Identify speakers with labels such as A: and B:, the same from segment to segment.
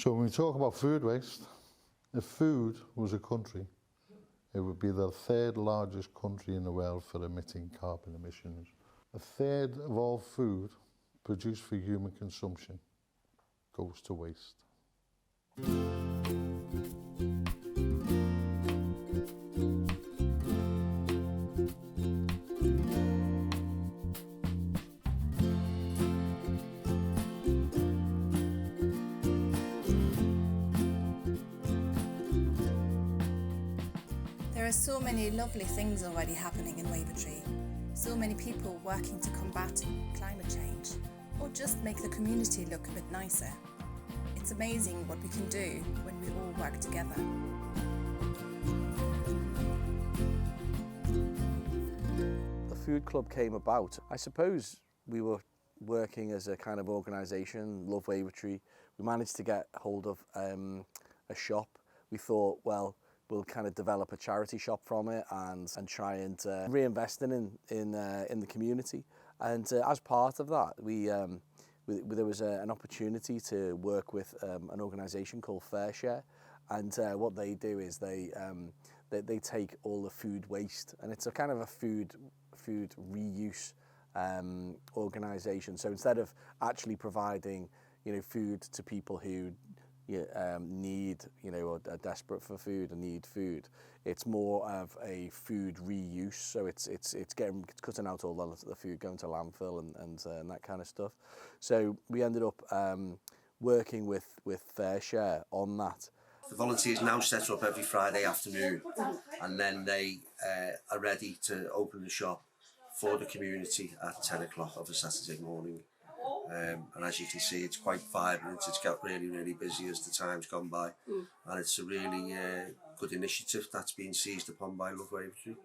A: So when we talk about food waste, if food was a country, it would be the third largest country in the world for emitting carbon emissions. A third of all food produced for human consumption goes to waste.
B: There are so many lovely things already happening in Wavertree. So many people working to combat climate change or just make the community look a bit nicer. It's amazing what we can do when we all work together.
C: The food club came about. I suppose we were working as a kind of organisation, Love Wavertree. We managed to get hold of a shop. We thought, well, we'll kind of develop a charity shop from it and try and reinvest in the community. And as part of that, there was an opportunity to work with an organisation called FareShare. And what they do is they take all the food waste, and it's a kind of a food reuse organisation. So instead of actually providing, food to people who need, or are desperate for food and need food, it's more of a food reuse. So it's cutting out all the food going to landfill and that kind of stuff. So we ended up working with FareShare on that.
D: The volunteers now set up every Friday afternoon, and then they are ready to open the shop for the community at 10 o'clock of a Saturday morning. And as you can see, it's quite vibrant. It's got really, really busy as the time's gone by. And it's a really good initiative that's been seized upon by Love Wavertree.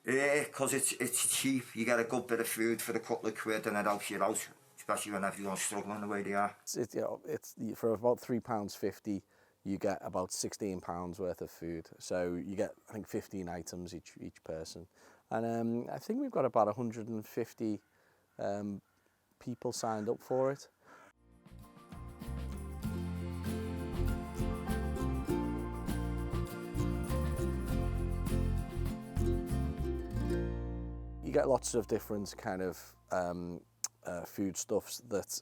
E: Yeah, because it's cheap. You get a good bit of food for a couple of quid and it helps you out, especially when everyone's struggling the way they are.
C: It's for about £3.50, you get about £16 worth of food. So you get, I think, 15 items each person. And I think we've got about 150 people signed up for it. You get lots of different kind of foodstuffs that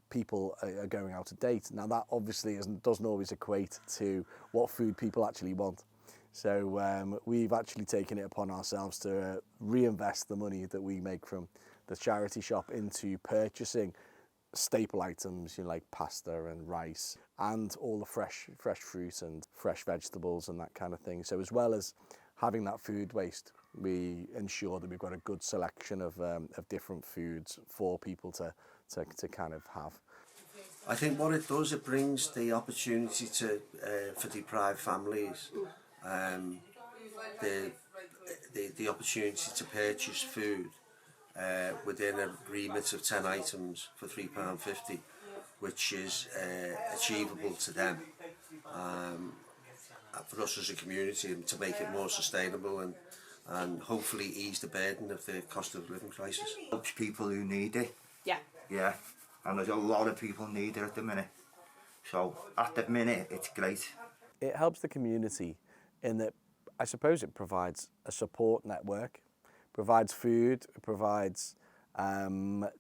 C: people are going out of date. Now that obviously doesn't always equate to what food people actually want. So we've actually taken it upon ourselves to reinvest the money that we make from the charity shop into purchasing staple items, like pasta and rice, and all the fresh fruit and fresh vegetables and that kind of thing. So as well as having that food waste, we ensure that we've got a good selection of different foods for people to kind of have.
D: I think what it does, it brings the opportunity to for deprived families, the opportunity to purchase food within an agreement of 10 items for £3.50, which is achievable to them, for us as a community, and to make it more sustainable and hopefully ease the burden of the cost of living crisis.
E: Helps people who need it.
B: Yeah.
E: Yeah, and there's a lot of people need it at the minute. So at the minute, it's great.
C: It helps the community in that, I suppose it provides a support network, provides food, it provides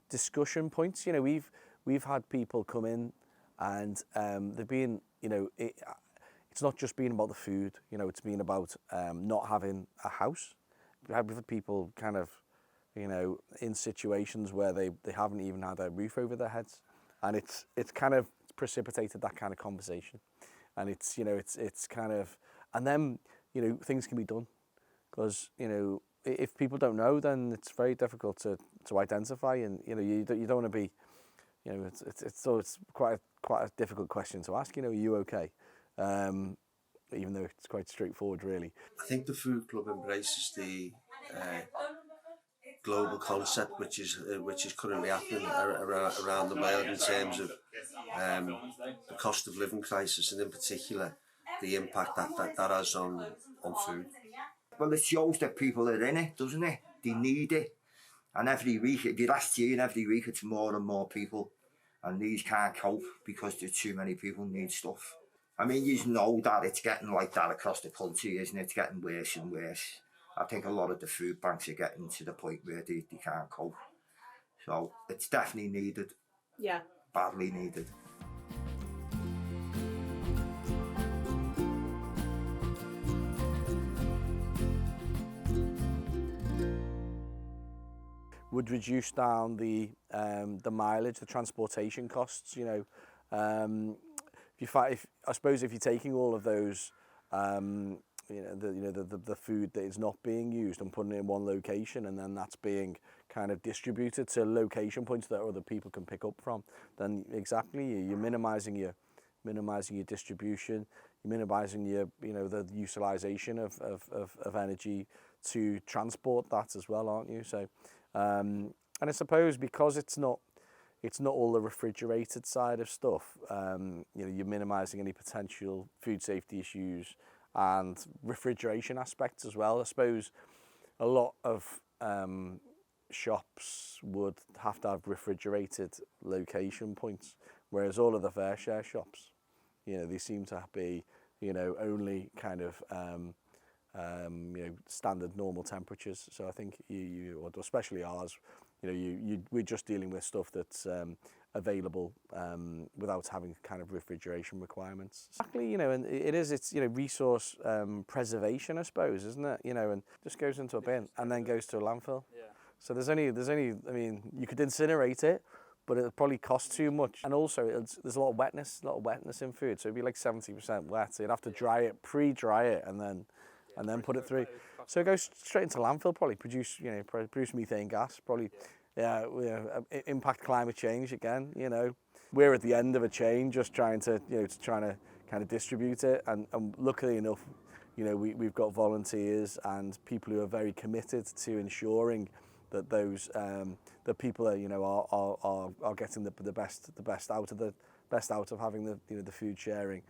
C: discussion points. We've had people come in and they've been, it's not just been about the food, it's been about not having a house. We've had people kind of, in situations where they haven't even had a roof over their heads, and it's kind of precipitated that kind of conversation, and it's kind of, and then things can be done, because if people don't know, then it's very difficult to identify, and you don't want to be, it's quite a difficult question to ask. Are you okay? Even though it's quite straightforward, really.
D: I think the food club embraces the global concept which is currently happening around the world in terms of the cost of living crisis, and in particular the impact that has on food.
E: Well, it shows that people are in it, doesn't it? They need it. And every week, if you're last year and every week, it's more and more people and these can't cope because there's too many people need stuff. I mean, you know that it's getting like that across the country, isn't it? It's getting worse and worse. I think a lot of the food banks are getting to the point where they can't cope. So it's definitely needed.
F: Yeah.
E: Badly needed.
C: Would reduce down the mileage, the transportation costs. You know, I suppose if you're taking all of those, the food that is not being used and putting it in one location, and then that's being kind of distributed to location points that other people can pick up from, then exactly you're minimising your distribution, you're minimising your the utilisation of energy to transport that as well, aren't you? So. And I suppose because it's not all the refrigerated side of stuff, you're minimising any potential food safety issues and refrigeration aspects as well. I suppose a lot of shops would have to have refrigerated location points, whereas all of the FareShare shops, they seem to be, only kind of standard normal temperatures. So I think you especially ours, we're just dealing with stuff that's available without having kind of refrigeration requirements. Exactly, and it's resource preservation, I suppose, isn't it? And just goes into a bin and then goes to a landfill. Yeah. So there's only I mean, you could incinerate it, but it'll probably cost too much. And also, there's a lot of wetness in food. So it'd be like 70% wet. So you'd have to dry it, pre-dry it, and then put it through. So it goes straight into landfill, probably produce methane gas, probably impact climate change again. We're at the end of a chain, just trying to kind of distribute it, and luckily enough, we've got volunteers and people who are very committed to ensuring that those the people are getting the best out of having the food sharing.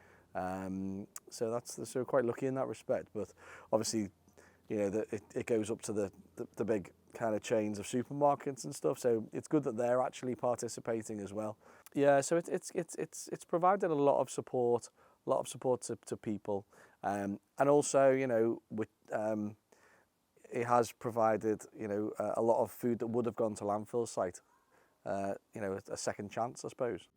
C: So we're quite lucky in that respect, but obviously, it goes up to the big kind of chains of supermarkets and stuff. So it's good that they're actually participating as well. Yeah, so it's provided a lot of support to people, and also it has provided a lot of food that would have gone to landfill site, a second chance, I suppose.